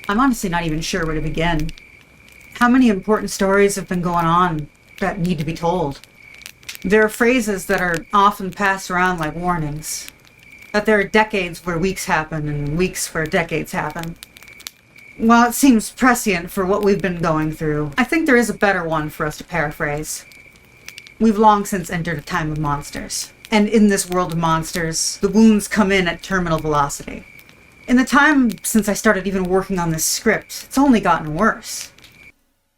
I'm honestly not even sure where to begin. How many important stories have been going on that need to be told? There are phrases that are often passed around like warnings. That there are decades where weeks happen and weeks where decades happen. While it seems prescient for what we've been going through, I think there is a better one for us to paraphrase. We've long since entered a time of monsters. And in this world of monsters, the wounds come in at terminal velocity. In the time since I started even working on this script, it's only gotten worse.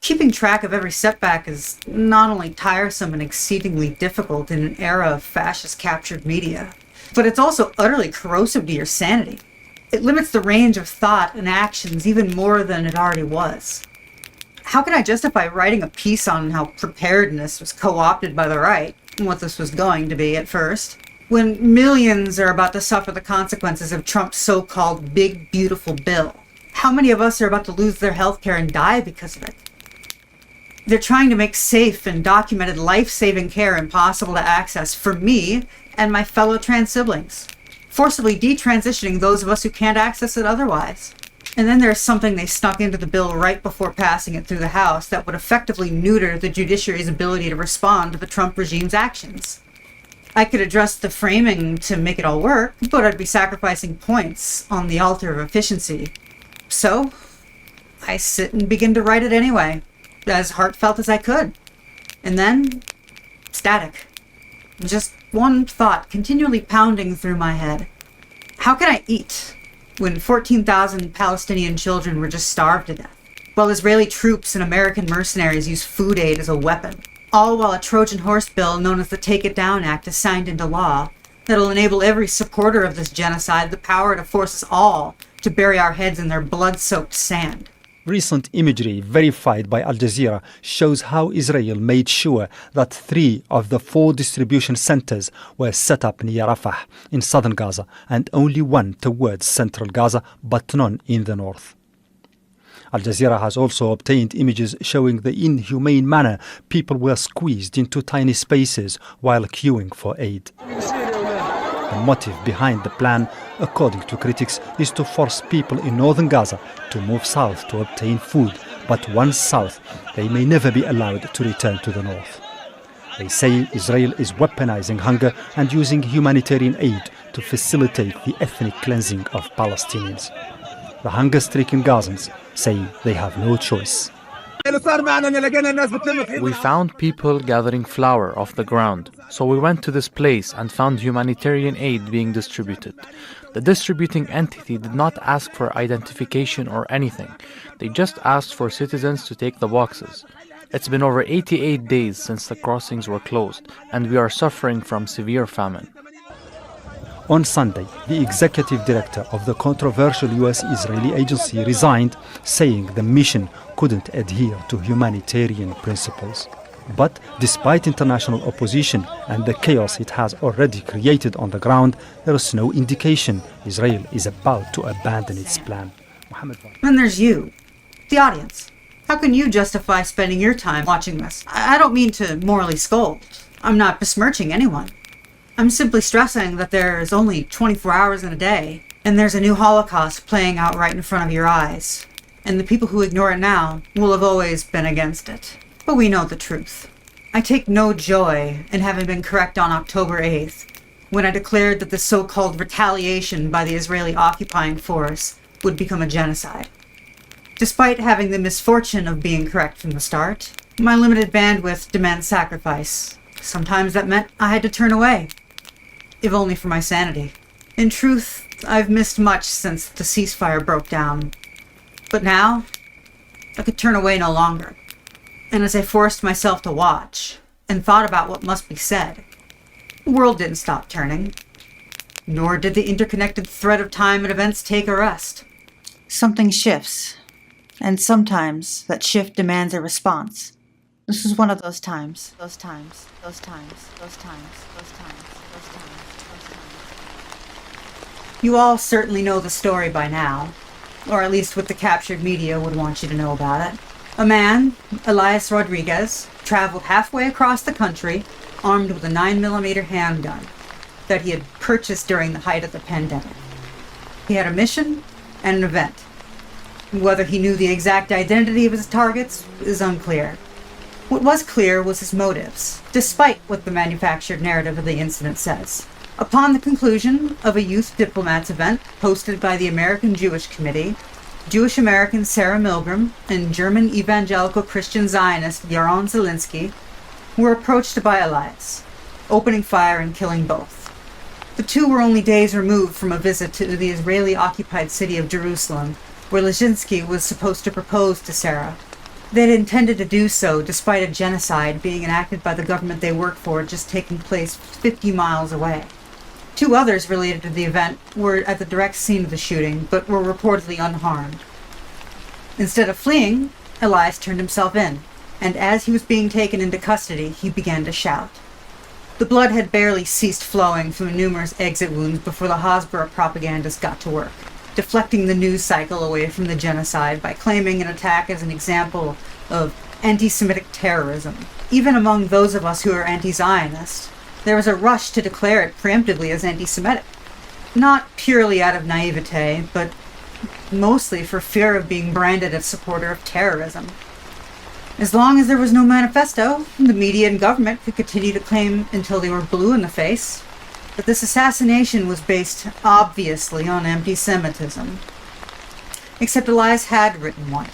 Keeping track of every setback is not only tiresome and exceedingly difficult in an era of fascist-captured media, but it's also utterly corrosive to your sanity. It limits the range of thought and actions even more than it already was. How can I justify writing a piece on how preparedness was co-opted by the right, and what this was going to be at first, when millions are about to suffer the consequences of Trump's so-called big, beautiful bill? How many of us are about to lose their health care and die because of it? They're trying to make safe and documented life-saving care impossible to access for me and my fellow trans siblings, forcibly detransitioning those of us who can't access it otherwise. And then there's something they snuck into the bill right before passing it through the House that would effectively neuter the judiciary's ability to respond to the Trump regime's actions. I could adjust the framing to make it all work, but I'd be sacrificing points on the altar of efficiency. So, I sit and begin to write it anyway, as heartfelt as I could. And then, static. Just one thought continually pounding through my head. How can I eat when 14,000 Palestinian children were just starved to death, while Israeli troops and American mercenaries use food aid as a weapon? All while a Trojan horse bill known as the Take It Down Act is signed into law that'll enable every supporter of this genocide the power to force us all to bury our heads in their blood-soaked sand. Recent imagery verified by Al Jazeera shows how Israel made sure that 3 of the 4 distribution centers were set up near Rafah in southern Gaza and only 1 towards central Gaza, but none in the north. Al Jazeera has also obtained images showing the inhumane manner people were squeezed into tiny spaces while queuing for aid. The motive behind the plan, according to critics, is to force people in northern Gaza to move south to obtain food, but once south, they may never be allowed to return to the north. They say Israel is weaponizing hunger and using humanitarian aid to facilitate the ethnic cleansing of Palestinians. The hunger-stricken Gazans say they have no choice. We found people gathering flour off the ground, so we went to this place and found humanitarian aid being distributed. The distributing entity did not ask for identification or anything. They just asked for citizens to take the boxes. It's been over 88 days since the crossings were closed, and we are suffering from severe famine. On Sunday, the executive director of the controversial US-Israeli agency resigned, saying the mission couldn't adhere to humanitarian principles. But despite international opposition and the chaos it has already created on the ground, there is no indication Israel is about to abandon its plan. Then there's you, the audience. How can you justify spending your time watching this? I don't mean to morally scold. I'm not besmirching anyone. I'm simply stressing that there is only 24 hours in a day, and there's a new Holocaust playing out right in front of your eyes. And the people who ignore it now will have always been against it. But we know the truth. I take no joy in having been correct on October 8th, when I declared that the so-called retaliation by the Israeli occupying force would become a genocide. Despite having the misfortune of being correct from the start, my limited bandwidth demands sacrifice. Sometimes that meant I had to turn away, if only for my sanity. In truth, I've missed much since the ceasefire broke down. But now, I could turn away no longer. And as I forced myself to watch, and thought about what must be said, the world didn't stop turning. Nor did the interconnected thread of time and events take a rest. Something shifts, and sometimes that shift demands a response. This is one of those times. You all certainly know the story by now, or at least what the captured media would want you to know about it. A man, Elias Rodriguez, traveled halfway across the country armed with a 9mm handgun that he had purchased during the height of the pandemic. He had a mission and an event. Whether he knew the exact identity of his targets is unclear. What was clear was his motives, despite what the manufactured narrative of the incident says. Upon the conclusion of a youth diplomats event hosted by the American Jewish Committee, Jewish American Sarah Milgram and German evangelical Christian Zionist Yaron Zelinsky were approached by Elias, opening fire and killing both. The two were only days removed from a visit to the Israeli-occupied city of Jerusalem, where Lizinski was supposed to propose to Sarah. They had intended to do so despite a genocide being enacted by the government they worked for just taking place 50 miles away. Two others related to the event were at the direct scene of the shooting, but were reportedly unharmed. Instead of fleeing, Elias turned himself in, and as he was being taken into custody, he began to shout. The blood had barely ceased flowing from the numerous exit wounds before the Hasbara propagandists got to work, deflecting the news cycle away from the genocide by claiming an attack as an example of anti-Semitic terrorism. Even among those of us who are anti-Zionist, there was a rush to declare it preemptively as anti-Semitic. Not purely out of naivete, but mostly for fear of being branded as a supporter of terrorism. As long as there was no manifesto, the media and government could continue to claim until they were blue in the face that this assassination was based obviously on anti-Semitism. Except Elias had written one,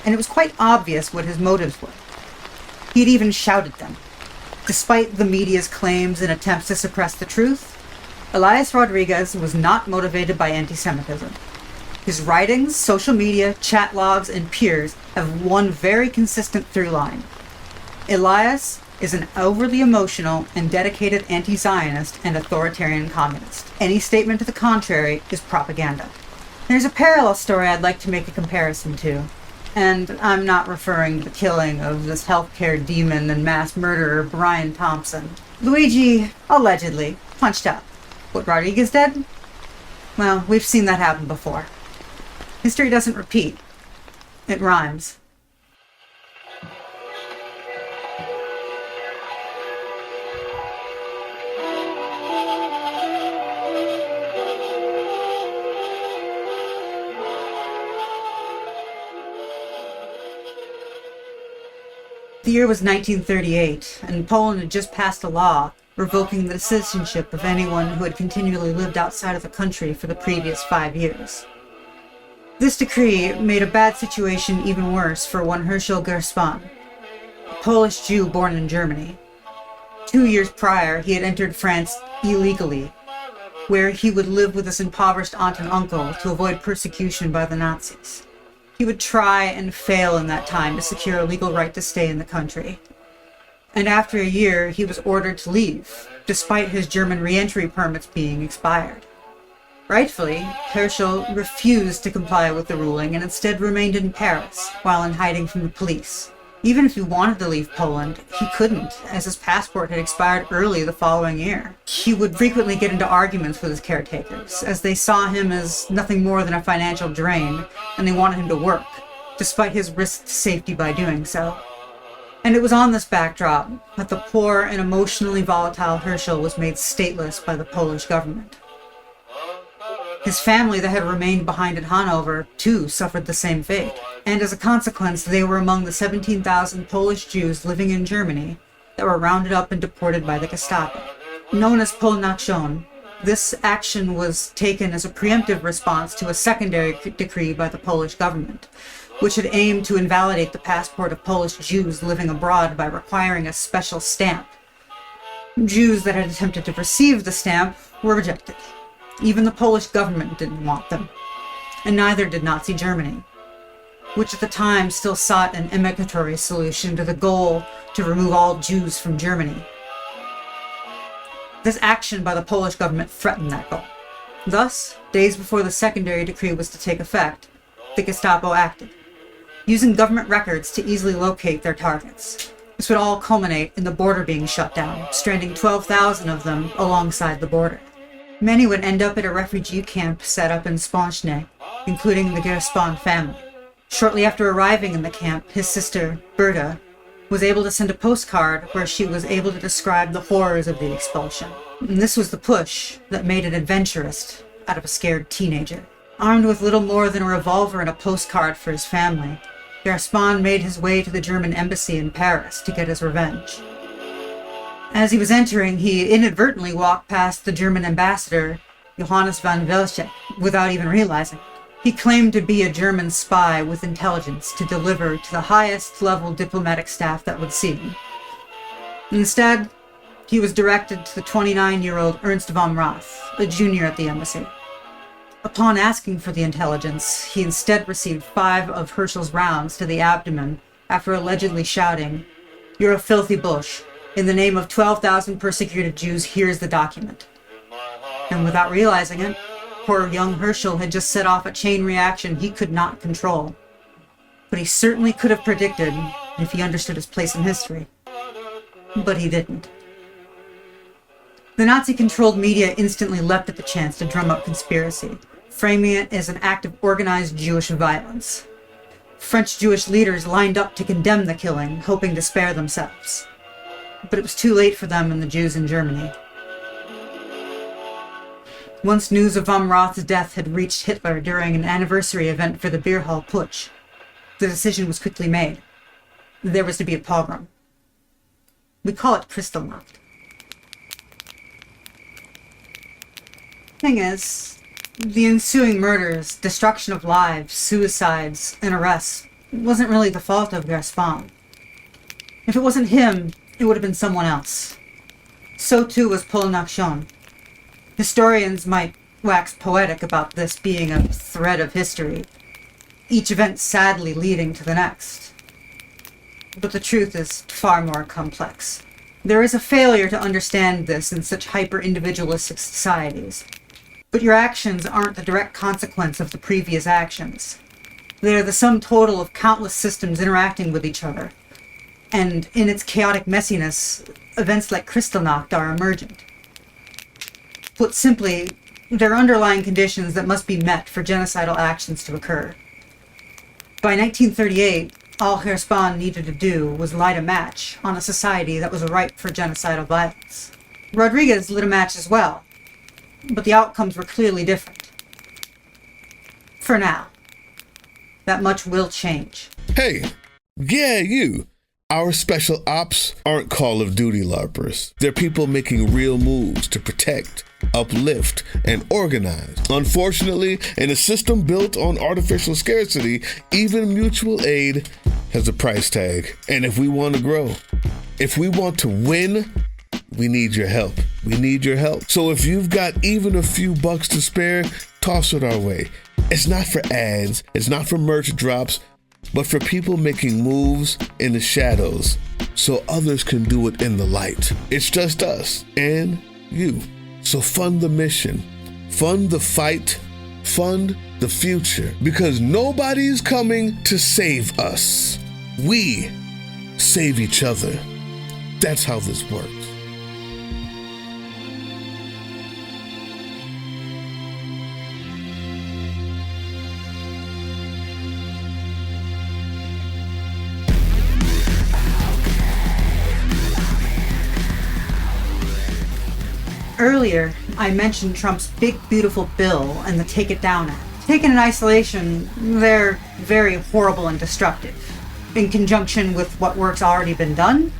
and it was quite obvious what his motives were. He had even shouted them. Despite the media's claims and attempts to suppress the truth, Elias Rodriguez was not motivated by anti-Semitism. His writings, social media, chat logs, and peers have one very consistent through line. Elias is an overly emotional and dedicated anti-Zionist and authoritarian communist. Any statement to the contrary is propaganda. There's a parallel story I'd like to make a comparison to. And I'm not referring to the killing of this healthcare demon and mass murderer Brian Thompson. Luigi, allegedly, punched up. What, Rodriguez dead? Well, we've seen that happen before. History doesn't repeat. It rhymes. The year was 1938, and Poland had just passed a law revoking the citizenship of anyone who had continually lived outside of the country for the previous 5 years. This decree made a bad situation even worse for one Herschel Gerspan, a Polish Jew born in Germany. 2 years prior, he had entered France illegally, where he would live with his impoverished aunt and uncle to avoid persecution by the Nazis. He would try and fail in that time to secure a legal right to stay in the country. And after a year, he was ordered to leave, despite his German re-entry permits being expired. Rightfully, Herschel refused to comply with the ruling and instead remained in Paris while in hiding from the police. Even if he wanted to leave Poland, he couldn't, as his passport had expired early the following year. He would frequently get into arguments with his caretakers, as they saw him as nothing more than a financial drain, and they wanted him to work, despite his risked safety by doing so. And it was on this backdrop that the poor and emotionally volatile Herschel was made stateless by the Polish government. His family that had remained behind in Hanover, too, suffered the same fate, and as a consequence, they were among the 17,000 Polish Jews living in Germany that were rounded up and deported by the Gestapo. Known as Polnaktion, this action was taken as a preemptive response to a secondary decree by the Polish government, which had aimed to invalidate the passport of Polish Jews living abroad by requiring a special stamp. Jews that had attempted to receive the stamp were rejected. Even the Polish government didn't want them, and neither did Nazi Germany, which at the time still sought an amicatory solution to the goal to remove all Jews from Germany. This action by the Polish government threatened that goal. Thus, days before the secondary decree was to take effect, the Gestapo acted, using government records to easily locate their targets. This would all culminate in the border being shut down, stranding 12,000 of them alongside the border. Many would end up at a refugee camp set up in Sponchne, including the Gerspan family. Shortly after arriving in the camp, his sister, Berta, was able to send a postcard where she was able to describe the horrors of the expulsion. And this was the push that made an adventurist out of a scared teenager. Armed with little more than a revolver and a postcard for his family, Gaspard made his way to the German embassy in Paris to get his revenge. As he was entering, he inadvertently walked past the German ambassador, Johannes von Velschek, without even realizing it. He claimed to be a German spy with intelligence to deliver to the highest level diplomatic staff that would see him. Instead, he was directed to the 29-year-old Ernst von Rath, a junior at the embassy. Upon asking for the intelligence, he instead received 5 of Herschel's rounds to the abdomen after allegedly shouting, "You're a filthy bush. In the name of 12,000 persecuted Jews, here's the document." And without realizing it, poor young Herschel had just set off a chain reaction he could not control. But he certainly could have predicted if he understood his place in history. But he didn't. The Nazi-controlled media instantly leapt at the chance to drum up conspiracy, framing it as an act of organized Jewish violence. French Jewish leaders lined up to condemn the killing, hoping to spare themselves. But it was too late for them and the Jews in Germany. Once news of von Rath's death had reached Hitler during an anniversary event for the beer hall putsch, the decision was quickly made. There was to be a pogrom. We call it Kristallnacht. Thing is, the ensuing murders, destruction of lives, suicides, and arrests wasn't really the fault of Gaspard. If it wasn't him, it would have been someone else. So too was Polnaction. Historians might wax poetic about this being a thread of history, each event sadly leading to the next. But the truth is far more complex. There is a failure to understand this in such hyper-individualistic societies. But your actions aren't the direct consequence of the previous actions. They are the sum total of countless systems interacting with each other. And in its chaotic messiness, events like Kristallnacht are emergent. Put simply, there are underlying conditions that must be met for genocidal actions to occur. By 1938, all Gaspard needed to do was light a match on a society that was ripe for genocidal violence. Rodriguez lit a match as well, but the outcomes were clearly different. For now. That much will change. Hey, yeah, you. Our special ops aren't Call of Duty LARPers. They're people making real moves to protect, uplift, and organize. Unfortunately, in a system built on artificial scarcity, even mutual aid has a price tag. And if we want to grow, if we want to win, we need your help. We need your help. So if you've got even a few bucks to spare, toss it our way. It's not for ads, it's not for merch drops, but for people making moves in the shadows so others can do it in the light. It's just us and you. So fund the mission, fund the fight, fund the future, because nobody's coming to save us. We save each other. That's how this works. Earlier, I mentioned Trump's big, beautiful bill and the Take It Down Act. Taken in isolation, they're very horrible and destructive. In conjunction with what work's already been done,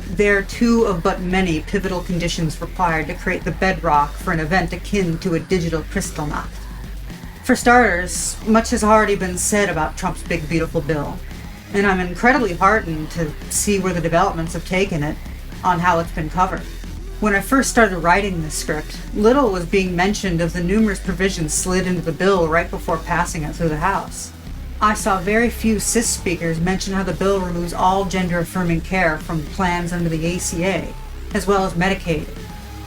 they're two of but many pivotal conditions required to create the bedrock for an event akin to a digital Kristallnacht. For starters, much has already been said about Trump's big, beautiful bill, and I'm incredibly heartened to see where the developments have taken it on how it's been covered. When I first started writing this script, little was being mentioned of the numerous provisions slid into the bill right before passing it through the House. I saw very few cis speakers mention how the bill removes all gender-affirming care from plans under the ACA, as well as Medicaid,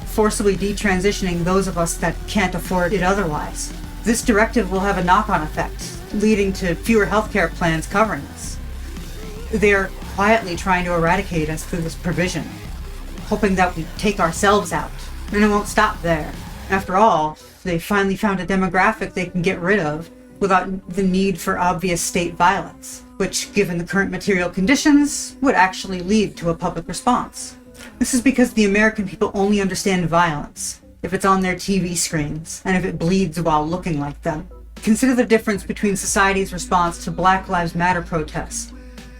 forcibly detransitioning those of us that can't afford it otherwise. This directive will have a knock-on effect, leading to fewer healthcare plans covering us. They're quietly trying to eradicate us through this provision, hoping that we take ourselves out. And it won't stop there. After all, they finally found a demographic they can get rid of without the need for obvious state violence, which, given the current material conditions, would actually lead to a public response. This is because the American people only understand violence if it's on their TV screens and if it bleeds while looking like them. Consider the difference between society's response to Black Lives Matter protests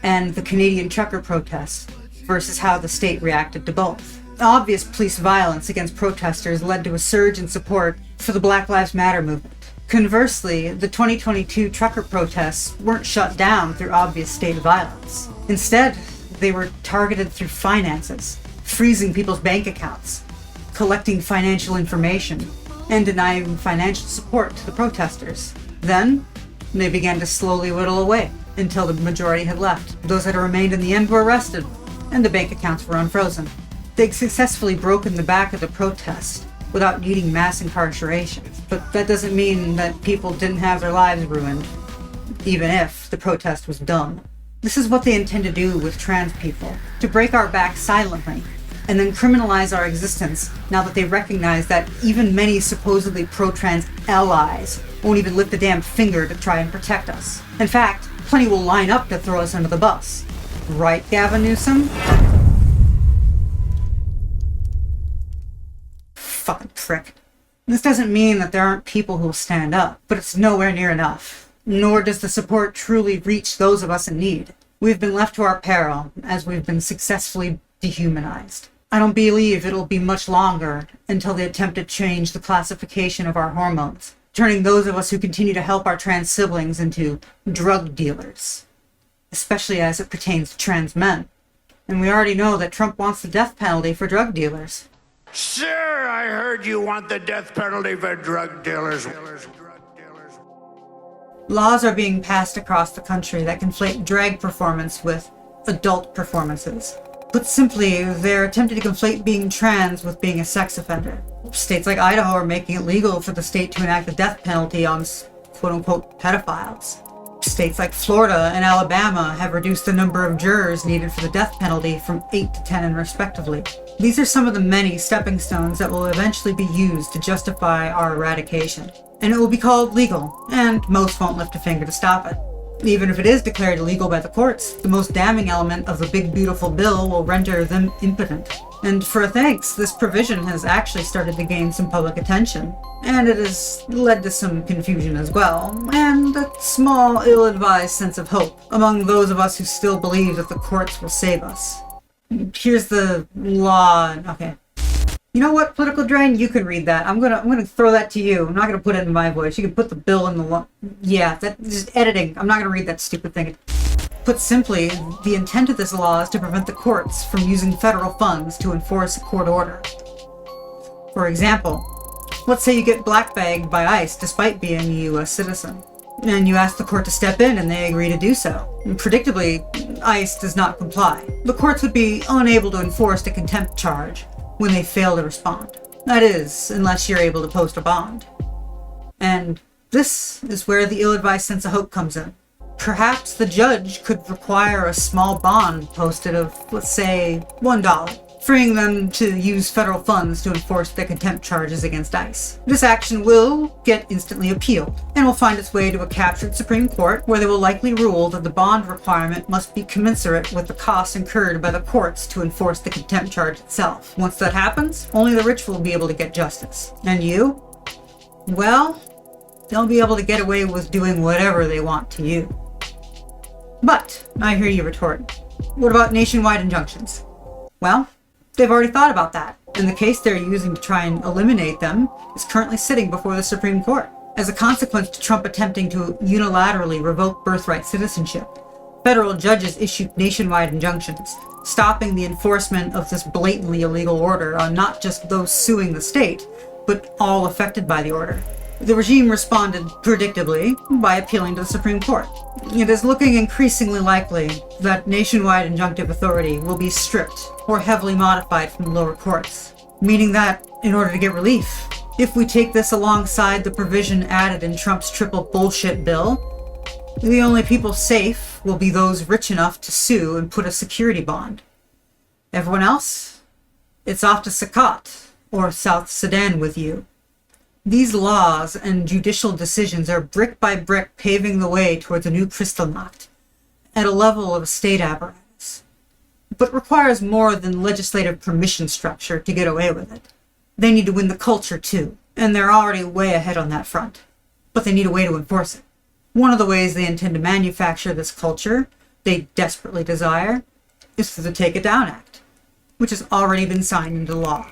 and the Canadian trucker protests versus how the state reacted to both. Obvious police violence against protesters led to a surge in support for the Black Lives Matter movement. Conversely, the 2022 trucker protests weren't shut down through obvious state violence. Instead, they were targeted through finances, freezing people's bank accounts, collecting financial information, and denying financial support to the protesters. Then, they began to slowly whittle away until the majority had left. Those that had remained in the end were arrested, and the bank accounts were unfrozen. They'd successfully broken the back of the protest without needing mass incarceration. But that doesn't mean that people didn't have their lives ruined, even if the protest was dumb. This is what they intend to do with trans people, to break our backs silently, and then criminalize our existence now that they recognize that even many supposedly pro-trans allies won't even lift a damn finger to try and protect us. In fact, plenty will line up to throw us under the bus. Right, Gavin Newsom? Fucking prick. This doesn't mean that there aren't people who will stand up, but it's nowhere near enough. Nor does the support truly reach those of us in need. We've been left to our peril, as we've been successfully dehumanized. I don't believe it'll be much longer until they attempt to change the classification of our hormones, turning those of us who continue to help our trans siblings into drug dealers, especially as it pertains to trans men. And we already know that Trump wants the death penalty for drug dealers. Sir, I heard you want the death penalty for drug dealers. Laws are being passed across the country that conflate drag performance with adult performances. Put simply, they're attempting to conflate being trans with being a sex offender. States like Idaho are making it legal for the state to enact the death penalty on quote-unquote pedophiles. States like Florida and Alabama have reduced the number of jurors needed for the death penalty from 8 to 10 respectively. These are some of the many stepping stones that will eventually be used to justify our eradication. And it will be called legal, and most won't lift a finger to stop it. Even if it is declared illegal by the courts, the most damning element of the big beautiful bill will render them impotent. And for a thanks, this provision has actually started to gain some public attention, and it has led to some confusion as well, and a small, ill-advised sense of hope among those of us who still believe that the courts will save us. Here's the law. Okay. You know what, Political Drain? You can read that. I'm gonna throw that to you. I'm not gonna put it in my voice. You can put the bill in the law. Yeah, that's just editing. I'm not gonna read that stupid thing. Put simply, the intent of this law is to prevent the courts from using federal funds to enforce a court order. For example, let's say you get blackbagged by ICE despite being a U.S. citizen, and you ask the court to step in and they agree to do so. And predictably, ICE does not comply. The courts would be unable to enforce the contempt charge when they fail to respond. That is, unless you're able to post a bond. And this is where the ill-advised sense of hope comes in. Perhaps the judge could require a small bond posted of, let's say, $1, freeing them to use federal funds to enforce the contempt charges against ICE. This action will get instantly appealed, and will find its way to a captured Supreme Court, where they will likely rule that the bond requirement must be commensurate with the costs incurred by the courts to enforce the contempt charge itself. Once that happens, only the rich will be able to get justice. And you? Well, they'll be able to get away with doing whatever they want to you. But, I hear you retort, what about nationwide injunctions? Well, they've already thought about that, and the case they're using to try and eliminate them is currently sitting before the Supreme Court. As a consequence to Trump attempting to unilaterally revoke birthright citizenship, federal judges issued nationwide injunctions, stopping the enforcement of this blatantly illegal order on not just those suing the state, but all affected by the order. The regime responded, predictably, by appealing to the Supreme Court. It is looking increasingly likely that nationwide injunctive authority will be stripped or heavily modified from the lower courts, meaning that, in order to get relief, if we take this alongside the provision added in Trump's triple bullshit bill, the only people safe will be those rich enough to sue and put a security bond. Everyone else? It's off to Saqqat or South Sudan with you. These laws and judicial decisions are brick by brick paving the way towards a new Kristallnacht, at a level of a state apparatus, but requires more than legislative permission structure to get away with it. They need to win the culture too, and they're already way ahead on that front. but they need a way to enforce it. One of the ways they intend to manufacture this culture they desperately desire is through the Take It Down Act, which has already been signed into law.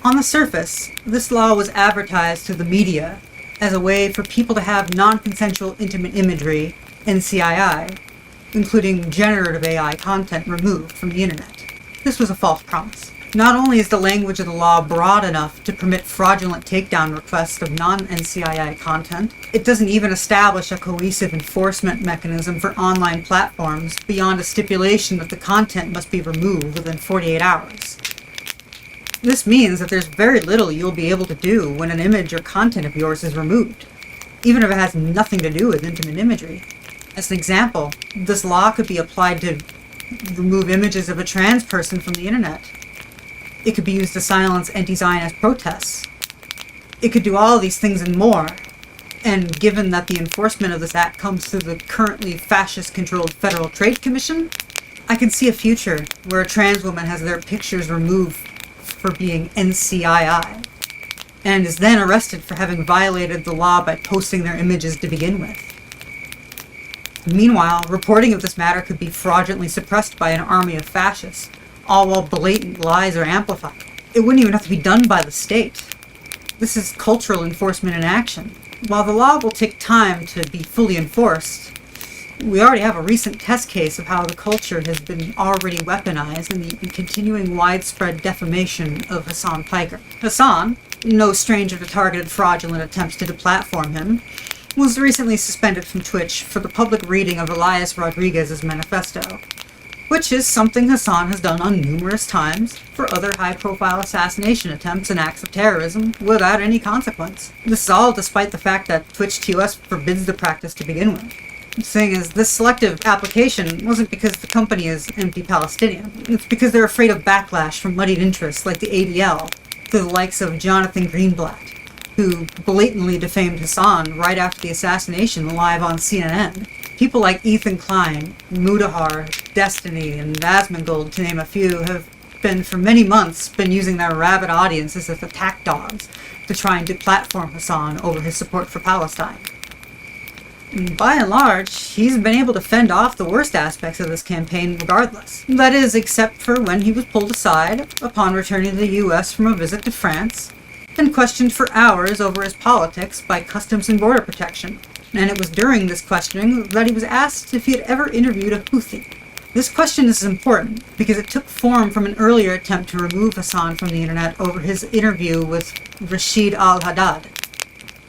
On the surface, this law was advertised to the media as a way for people to have non-consensual intimate imagery, NCII, including generative AI content, removed from the internet. This was a false promise. Not only is the language of the law broad enough to permit fraudulent takedown requests of non-NCII content, it doesn't even establish a cohesive enforcement mechanism for online platforms beyond a stipulation that the content must be removed within 48 hours. This means that there's very little you'll be able to do when an image or content of yours is removed, even if it has nothing to do with intimate imagery. As an example, this law could be applied to remove images of a trans person from the internet. It could be used to silence anti-Zionist protests. It could do all these things and more. And given that the enforcement of this act comes through the currently fascist-controlled Federal Trade Commission, I can see a future where a trans woman has their pictures removed for being NCII, and is then arrested for having violated the law by posting their images to begin with. Meanwhile, reporting of this matter could be fraudulently suppressed by an army of fascists, all while blatant lies are amplified. It wouldn't even have to be done by the state. This is cultural enforcement in action. While the law will take time to be fully enforced, we already have a recent test case of how the culture has been already weaponized in the continuing widespread defamation of Hassan Piker. Hassan, no stranger to targeted fraudulent attempts to deplatform him, was recently suspended from Twitch for the public reading of Elias Rodriguez's manifesto, which is something Hassan has done on numerous times for other high-profile assassination attempts and acts of terrorism without any consequence. This is all despite the fact that Twitch TOS forbids the practice to begin with. The thing is, this selective application wasn't because the company is anti-Palestinian. It's because they're afraid of backlash from muddied interests like the ADL, to the likes of Jonathan Greenblatt, who blatantly defamed Hassan right after the assassination live on CNN. People like Ethan Klein, Mudahar, Destiny, and Asmongold, to name a few, have been for many months using their rabid audiences as attack dogs to try and deplatform Hassan over his support for Palestine. By and large, he's been able to fend off the worst aspects of this campaign regardless. That is, except for when he was pulled aside upon returning to the US from a visit to France and questioned for hours over his politics by Customs and Border Protection. And it was during this questioning that he was asked if he had ever interviewed a Houthi. This question is important because it took form from an earlier attempt to remove Hassan from the internet over his interview with Rashid al-Haddad,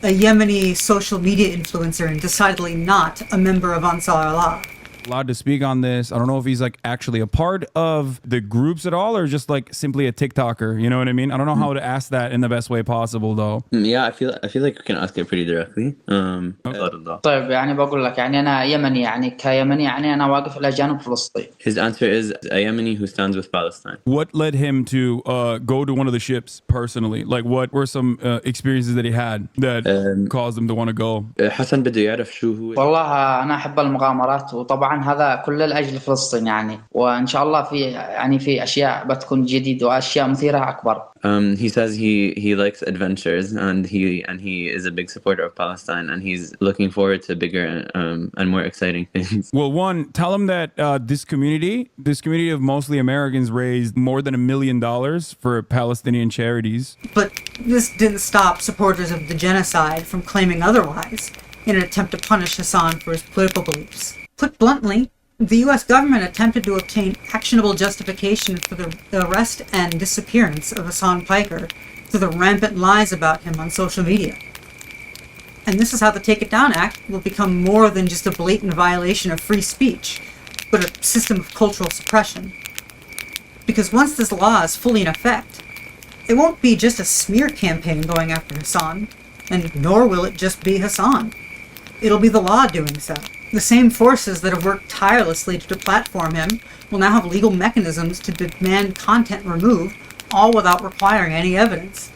a Yemeni social media influencer and decidedly not a member of Ansar Allah. Allowed to speak on this. I don't know if he's like actually a part of the groups at all or just like simply a TikToker. You know what I mean? I don't know how to ask that in the best way possible though. Yeah, I feel like you can ask it pretty directly. طيب يعني بقول لك يعني أنا يمني يعني كيمني يعني أنا واقف إلى جانب فلسطين. His answer is a Yemeni who stands with Palestine. What led him to go to one of the ships personally? Like what were some experiences that he had that caused him to want to go? حسن بده يعرف شو هو. والله أنا أحب المغامرات وطبعا هذا كل لأجل فلسطين يعني وإن شاء الله في أشياء بتكون جديدة وأشياء مثيرة أكبر. He says he likes adventures and he is a big supporter of Palestine and he's looking forward to bigger and more exciting things. Well, one, tell him that this community of mostly Americans raised more than $1 million for Palestinian charities. But this didn't stop supporters of the genocide from claiming otherwise in an attempt to punish Hassan for his political beliefs. Put bluntly, the U.S. government attempted to obtain actionable justification for the arrest and disappearance of Hassan Piker through the rampant lies about him on social media. And this is how the Take It Down Act will become more than just a blatant violation of free speech, but a system of cultural suppression. Because once this law is fully in effect, it won't be just a smear campaign going after Hassan, and nor will it just be Hassan. It'll be the law doing so. The same forces that have worked tirelessly to deplatform him will now have legal mechanisms to demand content removed, all without requiring any evidence.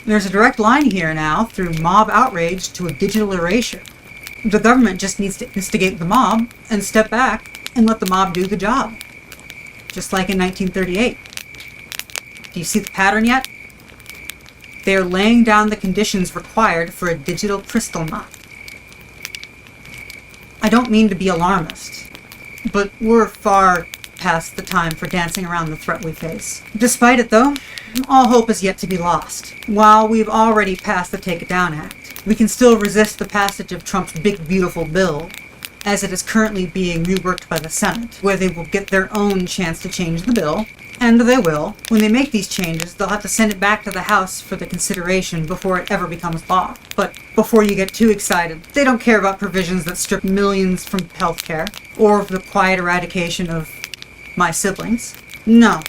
There's a direct line here now through mob outrage to a digital erasure. The government just needs to instigate the mob and step back and let the mob do the job. Just like in 1938. Do you see the pattern yet? They are laying down the conditions required for a digital Kristallnacht. I don't mean to be alarmist, but we're far past the time for dancing around the threat we face. Despite it, though, all hope is yet to be lost. While we've already passed the Take It Down Act, we can still resist the passage of Trump's big, beautiful bill, as it is currently being reworked by the Senate, where they will get their own chance to change the bill, and they will. When they make these changes, they'll have to send it back to the House for the consideration before it ever becomes law. But before you get too excited, they don't care about provisions that strip millions from healthcare, or the quiet eradication of my siblings. No.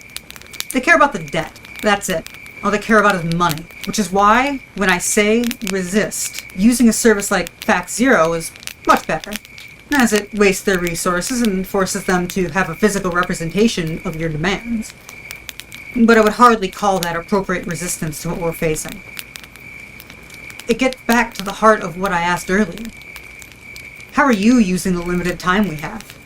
They care about the debt. That's it. All they care about is money. Which is why, when I say resist, using a service like FactZero is much better, as it wastes their resources and forces them to have a physical representation of your demands. But I would hardly call that appropriate resistance to what we're facing. It gets back to the heart of what I asked earlier. How are you using the limited time we have?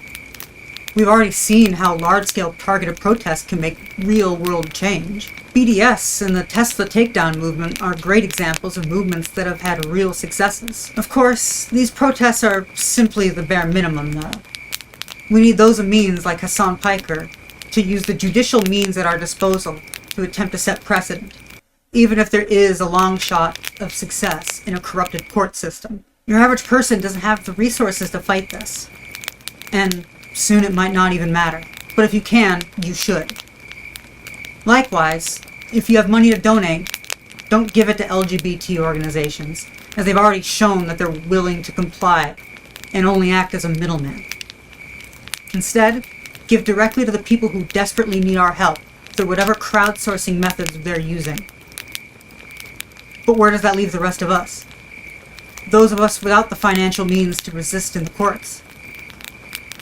We've already seen how large-scale targeted protests can make real-world change. BDS and the Tesla takedown movement are great examples of movements that have had real successes. Of course, these protests are simply the bare minimum, though. We need those means like Hassan Piker to use the judicial means at our disposal to attempt to set precedent, even if there is a long shot of success in a corrupted court system. Your average person doesn't have the resources to fight this, and soon it might not even matter. But if you can, you should. Likewise, if you have money to donate, don't give it to LGBT organizations, as they've already shown that they're willing to comply and only act as a middleman. Instead, give directly to the people who desperately need our help through whatever crowdsourcing methods they're using. But where does that leave the rest of us? Those of us without the financial means to resist in the courts.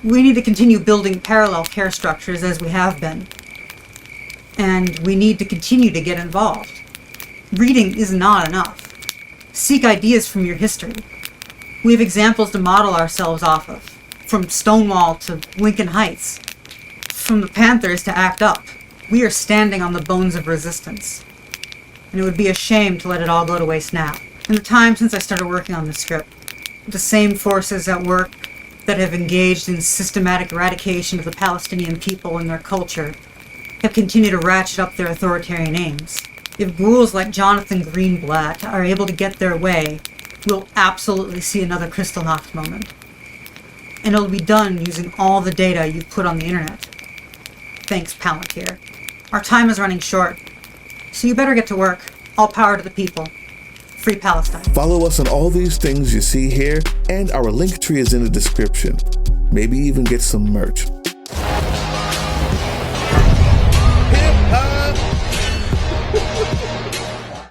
We need to continue building parallel care structures as we have been. And we need to continue to get involved. Reading is not enough. Seek ideas from your history. We have examples to model ourselves off of, from Stonewall to Lincoln Heights, from the Panthers to ACT UP. We are standing on the bones of resistance, and it would be a shame to let it all go to waste now. In the time since I started working on this script, the same forces at work that have engaged in systematic eradication of the Palestinian people and their culture have continued to ratchet up their authoritarian aims. If ghouls like Jonathan Greenblatt are able to get their way, we'll absolutely see another Kristallnacht moment. And it'll be done using all the data you've put on the internet. Thanks, Palantir. Our time is running short, so you better get to work. All power to the people. Free Palestine. Follow us on all these things you see here, and our link tree is in the description. Maybe even get some merch.